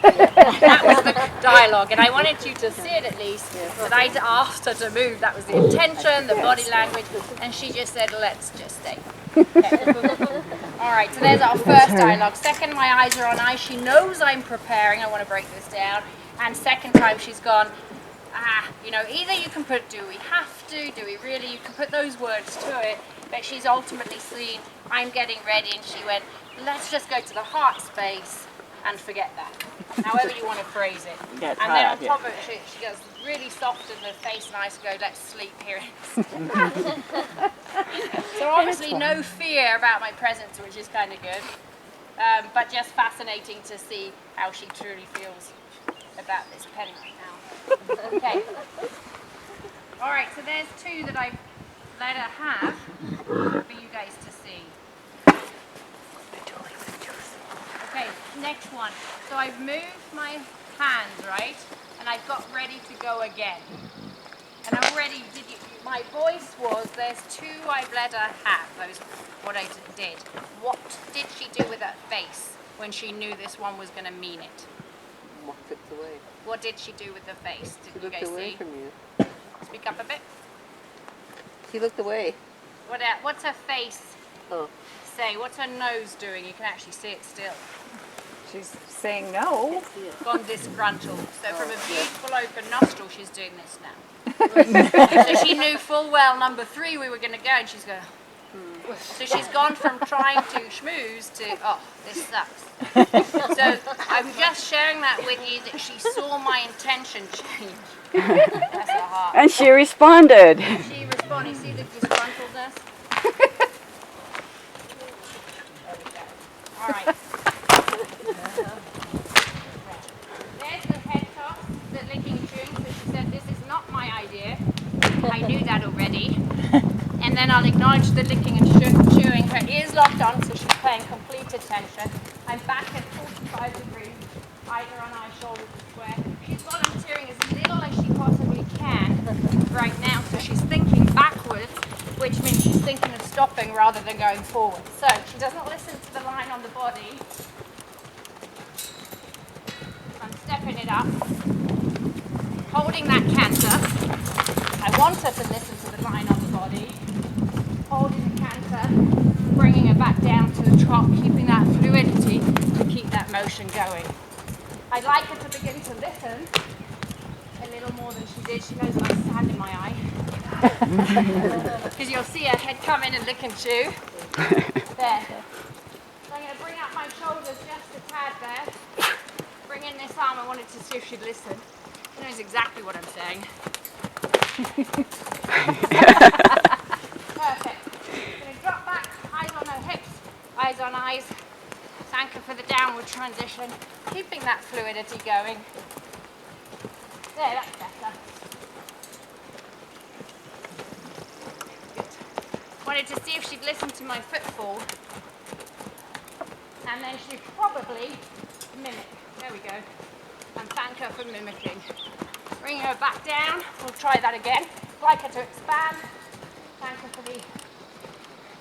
That was the dialogue, and I wanted you to see it at least, that I'd asked her to move. That was the intention, the body language, and she just said, let's just stay. Okay. All right, so there's our first dialogue. Second, my eyes are on eyes. She knows I'm preparing. I want to break this down. And second time she's gone, either you can put do we have to, do we really, you can put those words to it, but she's ultimately seen I'm getting ready, and she went, let's just go to the heart space and forget that. However you want to phrase it. And then on top of it, she goes really soft in the face and eyes, go, let's sleep here. So obviously no fear about my presence, which is kind of good, but just fascinating to see how she truly feels about this pen right now. Okay. All right, so there's two that I've let her have for you guys to see. Okay, next one. So I've moved my hands, right? And I've got ready to go again. And already, my voice was, there's two I've let her have. That was what I did. What did she do with her face when she knew this one was going to mean it? Walked away. What did she do with her face? Did She you looked guys away see? from you. Speak up a bit. She looked away. What's her face Oh. say? What's her nose doing? You can actually see it still. She's saying no. Gone disgruntled. So from a beautiful open nostril, she's doing this now. So she knew full well number 3 we were going to go, and she's going. So she's gone from trying to schmooze to, oh, this sucks. So I'm just sharing that with you that she saw my intention change. That's her heart. And she responded. She responded. See the disgruntledness? There we go. All right. There's the head toss, the licking chewing. So she said, this is not my idea. I knew that already. And then I'll acknowledge the licking and chewing. Her ears locked on, so she's paying complete attention. I'm back at 45 degrees, either on eye, shoulder to square. She's volunteering as little as she possibly can right now, so she's thinking backwards, which means she's thinking of stopping rather than going forward. So she doesn't listen to the line on the body. I'm stepping it up, holding that canter. I want her to listen to the line on the body, holding the canter, bringing her back down to the trot, keeping that fluidity to keep that motion going. I'd like her to begin to listen a little more than she did. She knows that I sand in my eye. Because you'll see her head come in and lick and chew. There. So I'm going to bring up my shoulders just a tad there. Bring in this arm. I wanted to see if she'd listen. She knows exactly what I'm saying. Perfect. I'm going to drop back, eyes on her hips, eyes on eyes. Thank her for the downward transition, keeping that fluidity going. There, that's better. Good. Wanted to see if she'd listen to my footfall, and then she'd probably mimic. There we go. And thank her for mimicking. Bring her back down. We'll try that again. Like her to expand. Thank her for the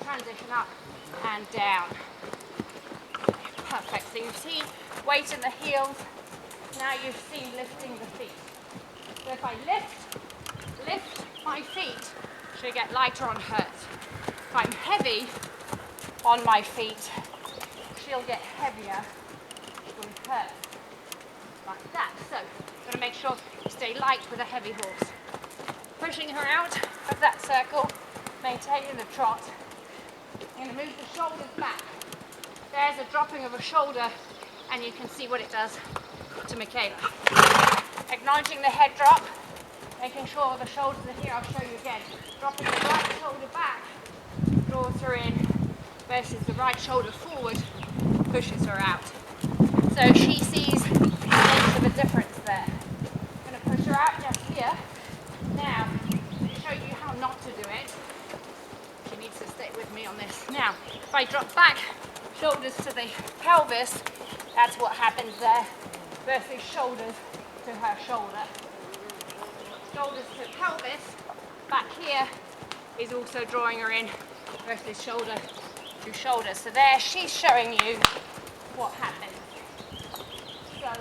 transition up and down. Perfect. So you've seen weight in the heels. Now you've seen lifting the feet. So if I lift my feet, she'll get lighter on hers. If I'm heavy on my feet, she'll get heavier with hers. Like that. So got to make sure you stay light with a heavy horse. Pushing her out of that circle, maintaining the trot. I'm going to move the shoulders back. There's a dropping of a shoulder, and you can see what it does to Michaela. Acknowledging the head drop, making sure the shoulders are here. I'll show you again. Dropping the right shoulder back, draws her in, versus the right shoulder forward, pushes her out. So she sees a little of a difference there. I'm going to push her out just here. Now, to show you how not to do it, she needs to stay with me on this. Now, if I drop back, shoulders to the pelvis, that's what happens there, versus shoulders to her shoulder. Shoulders to pelvis, back here is also drawing her in, versus shoulder to shoulder. So there, she's showing you what happens. So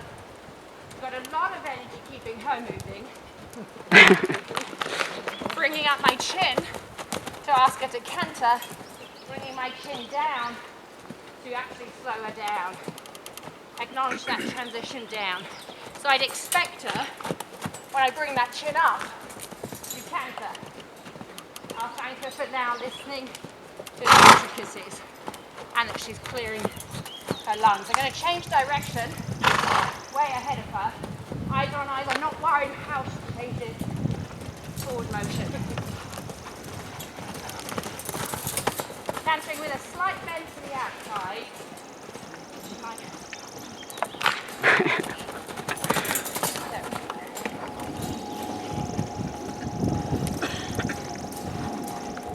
keeping her moving. Bringing up my chin to ask her to canter, bringing my chin down to actually slow her down. Acknowledge that transition down. So I'd expect her, when I bring that chin up, to canter. I'll thank her for now listening to the intricacies and that she's clearing her lungs. I'm going to change direction, way ahead of her. Eyes on eyes. I'm not worried how she changes forward motion. Cantering with a slight bend to the outside.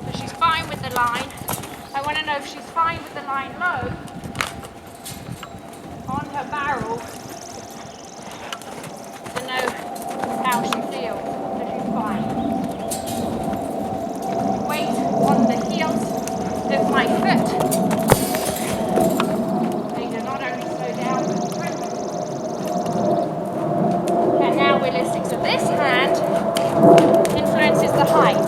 So she's fine with the line. I want to know if she's fine with the line low on her barrel to know how she feels. So she's fine. Weight on the heels of my foot. They do not only slow down but grip. And now we're listening. So this hand influences the height.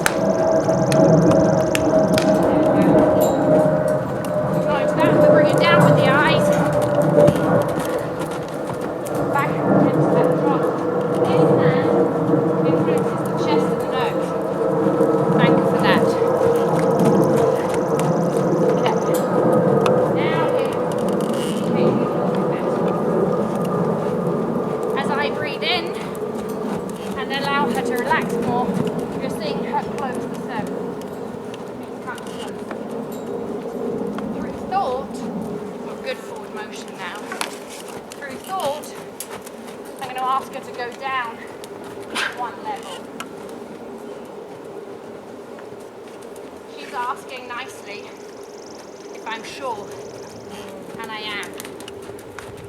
Going to that, we bring it down with the eyes. Back into that drop. This hand influences the chest and the nose. Thank you for that. Okay. Now we're taking a little bit. As I breathe in and allow her to relax more, you're seeing her close the circle. Come close. Through thought, well, good forward motion now. Through thought, I'm going to ask her to go down one level. She's asking nicely if I'm sure, and I am.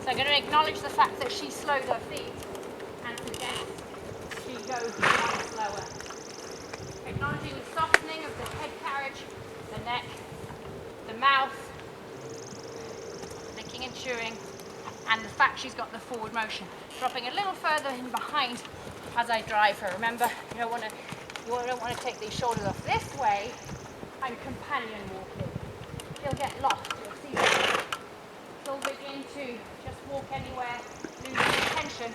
So I'm going to acknowledge the fact that she slowed her feet and suggest she goes down slower. Acknowledging the softening of the head carriage, the neck, the mouth, licking and chewing, and the fact she's got the forward motion. Dropping a little further in behind as I drive her. Remember, you don't want to take these shoulders off. This way, I'm companion walking. She'll get lost. You'll see that. She'll begin to just walk anywhere, losing attention.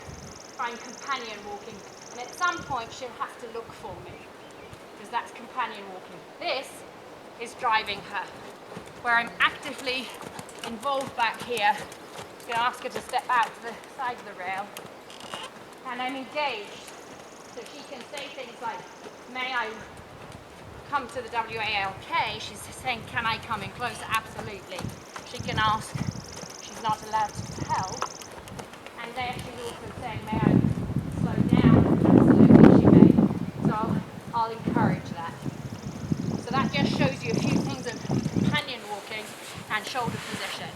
I'm companion walking. And at some point, she'll have to look for me, because that's companion walking. This is driving her, where I'm actively involved back here. I'm going to ask her to step out to the side of the rail, and I'm engaged, so she can say things like, may I come to the WALK? She's saying, can I come in closer? Absolutely. She can ask, she's not allowed to tell, and there she's also saying, may I slow down? Absolutely she may. So I'll encourage that. So that just shows you a few things of companion walking and shoulder position.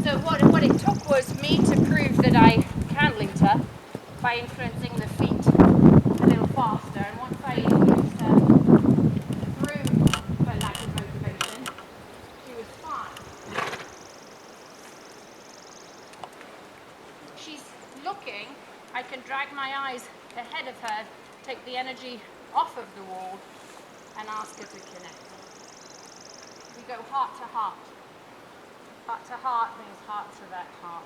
So what it took was me to prove that I can lead her by influencing the feet a little faster. And once I influenced her through her lack of motivation, she was fine. She's looking. I can drag my eyes ahead of her, take the energy off of the wall, and ask her to connect. We go heart to heart. Heart to heart means heart to that heart.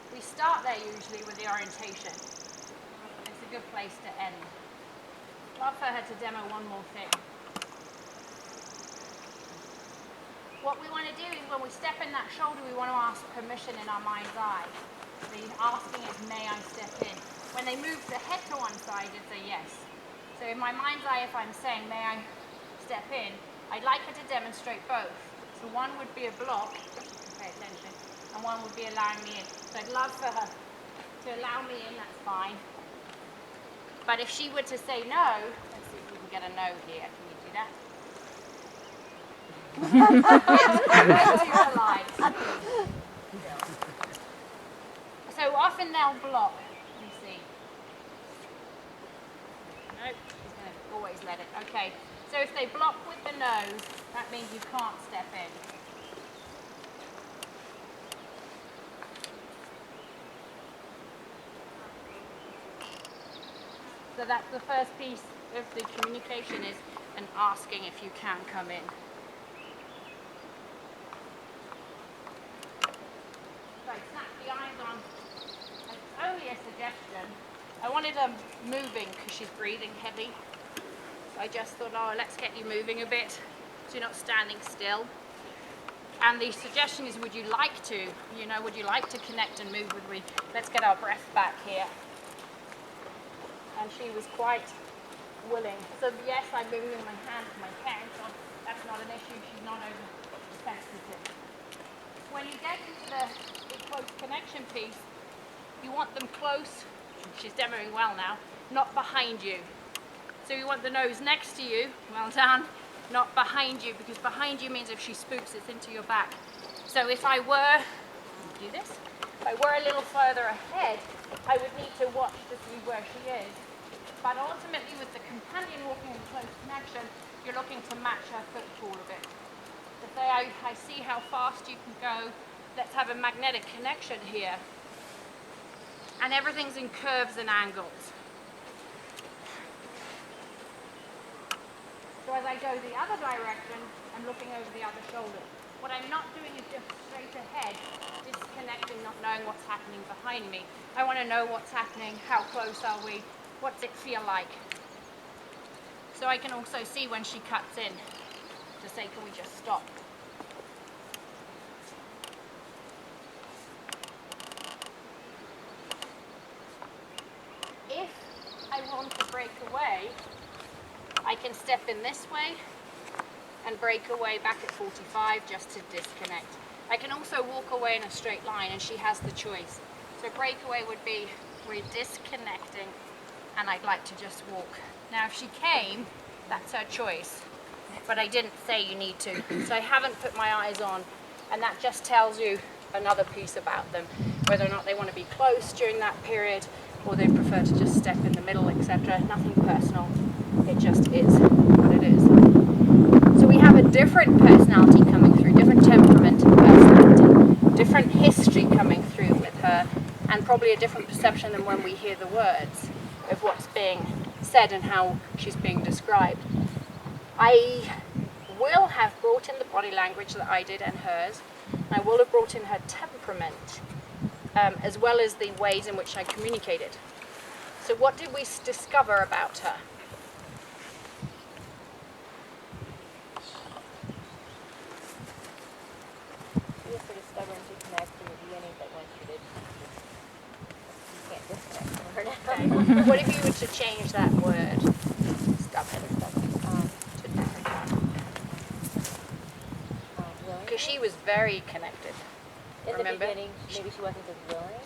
We start there usually with the orientation. It's a good place to end. Love for her to demo one more thing. What we want to do is when we step in that shoulder, we want to ask permission in our mind's eye. The asking is, may I step in? When they move the head to one side, it's a yes. So in my mind's eye, if I'm saying, may I step in, I'd like her to demonstrate both. So one would be a block, pay attention, and one would be allowing me in. So I'd love for her to allow me in, that's fine. But if she were to say no, let's see if we can get a no here. Can you do that? So often they'll block. Let me see. Nope, she's going to always let it. Okay, so if they block with the nose, that means you can't step in. So that's the first piece of the communication, is an asking if you can come in. So I snap the eyes on. It's only a suggestion. I wanted her moving because she's breathing heavy. So I just thought, oh, let's get you moving a bit so you're not standing still. And the suggestion is, would you like to? You know, would you like to connect and move with me? Let's get our breath back here. And she was quite willing. So yes, I'm moving my hand to my parents on. That's not an issue. She's not over sensitive. When you get into the close connection piece, you want them close. She's demoing well now. Not behind you. So you want the nose next to you. Well done. Not behind you, because behind you means if she spooks, it's into your back. So if I were, do this, if I were a little further ahead, I would need to watch to see where she is. But ultimately, with the companion walking in close connection, you're looking to match her footfall a bit. To say, I see how fast you can go, let's have a magnetic connection here. And everything's in curves and angles. So as I go the other direction, I'm looking over the other shoulder. What I'm not doing is just straight ahead, disconnecting, not knowing what's happening behind me. I want to know what's happening, how close are we, what's it feel like. So I can also see when she cuts in, to say, can we just stop? If I want to break away, I can step in this way and break away back at 45 just to disconnect. I can also walk away in a straight line, and she has the choice. So breakaway would be, we're disconnecting and I'd like to just walk. Now if she came, that's her choice, but I didn't say you need to. So I haven't put my eyes on, and that just tells you another piece about them, whether or not they want to be close during that period or they prefer to just step in the middle, etc. Nothing personal. It just is what it is. So we have a different personality coming through, different temperament and personality, different history coming through with her, and probably a different perception than when we hear the words of what's being said and how she's being described. I will have brought in the body language that I did and hers. I will have brought in her temperament, as well as the ways in which I communicated. So what did we discover about her? She was pretty stubborn to connect to the DNA, but once you did, you can't disconnect from her now. What if you were to change that word, stubborn, to different one? Because she was very connected. In remember? the beginning, maybe she wasn't as willing.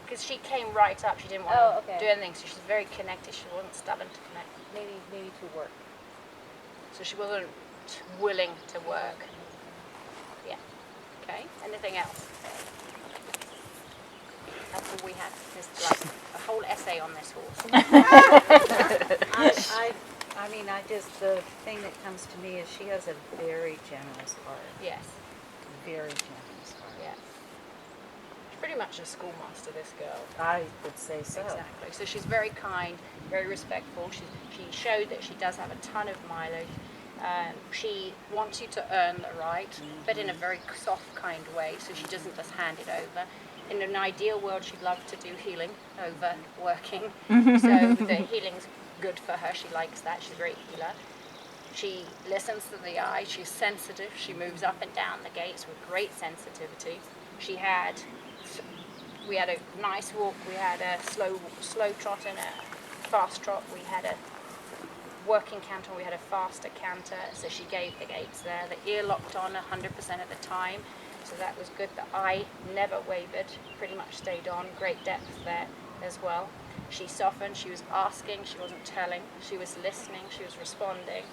Because she came right up, she didn't want to do anything, so she's very connected. She wasn't stubborn to connect. Maybe to work. So she wasn't willing to work. Yeah. Okay. Anything else? That's all we had. There's like a whole essay on this horse. The thing that comes to me is she has a very generous heart. Yes. Very generous heart. Yeah. She's pretty much a schoolmaster, this girl. I would say so. Exactly. So she's very kind, very respectful. She showed that she does have a ton of mileage. She wants you to earn the right, but in a very soft, kind way, so she doesn't just hand it over. In an ideal world, she'd love to do healing over working. So the healing's good for her. She likes that. She's a great healer. She listens to the eye. She's sensitive. She moves up and down the gates with great sensitivity. We had a nice walk. We had a slow trot and a fast trot. We had a working canter. We had a faster canter. So she gave the gates there. The ear locked on 100% of the time. So that was good. The eye never wavered. Pretty much stayed on. Great depth there as well. She softened. She was asking. She wasn't telling. She was listening. She was responding.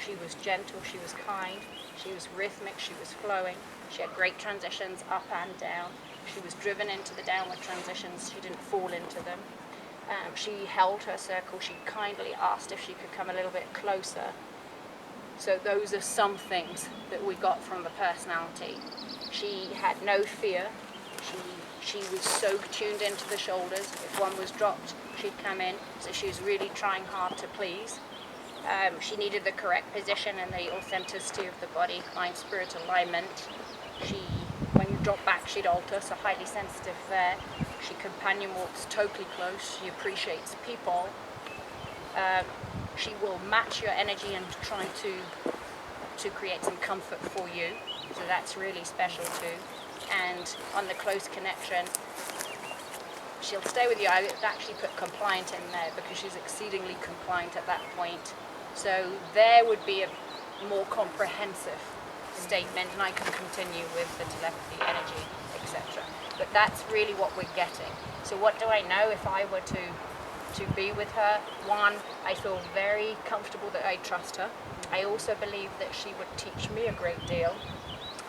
She was gentle. She was kind. She was rhythmic. She was flowing. She had great transitions up and down. She was driven into the downward transitions. She didn't fall into them. She held her circle. She kindly asked if she could come a little bit closer. So those are some things that we got from the personality. She had no fear. she was so tuned into the shoulders. If one was dropped, she'd come in. So she was really trying hard to please. She needed the correct position and the authenticity of the body, mind, spirit alignment. When you drop back, she'd alter, so highly sensitive there. She companion walks totally close. She appreciates people. She will match your energy and try to create some comfort for you. So that's really special too. And on the close connection, she'll stay with you. I would actually put compliant in there because she's exceedingly compliant at that point. So there would be a more comprehensive statement, and I can continue with the telepathy, energy, etc. But that's really what we're getting. So what do I know if I were to be with her? One, I feel very comfortable that I trust her. I also believe that she would teach me a great deal.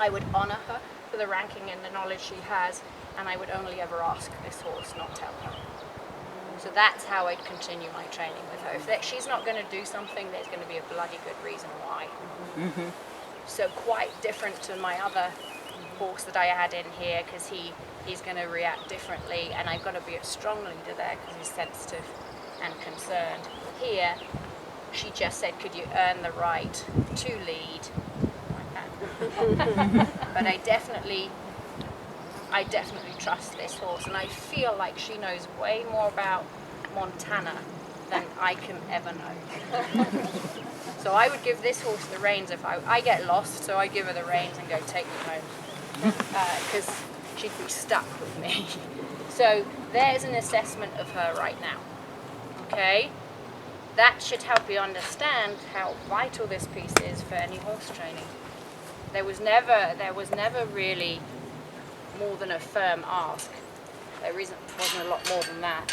I would honor her for the ranking and the knowledge she has, and I would only ever ask this horse, not tell her. So that's how I'd continue my training with her. If she's not going to do something, there's going to be a bloody good reason why. Mm-hmm. So quite different to my other horse that I had in here, because he's going to react differently, and I've got to be a strong leader there because he's sensitive and concerned. Here, she just said, could you earn the right to lead? Like that. But I definitely trust this horse, and I feel like she knows way more about Montana than I can ever know. So I would give this horse the reins if I get lost, so I give her the reins and go, take me home, because she'd be stuck with me. So there's an assessment of her right now. Okay, that should help you understand how vital this piece is for any horse training. There was never really more than a firm ask. There wasn't a lot more than that.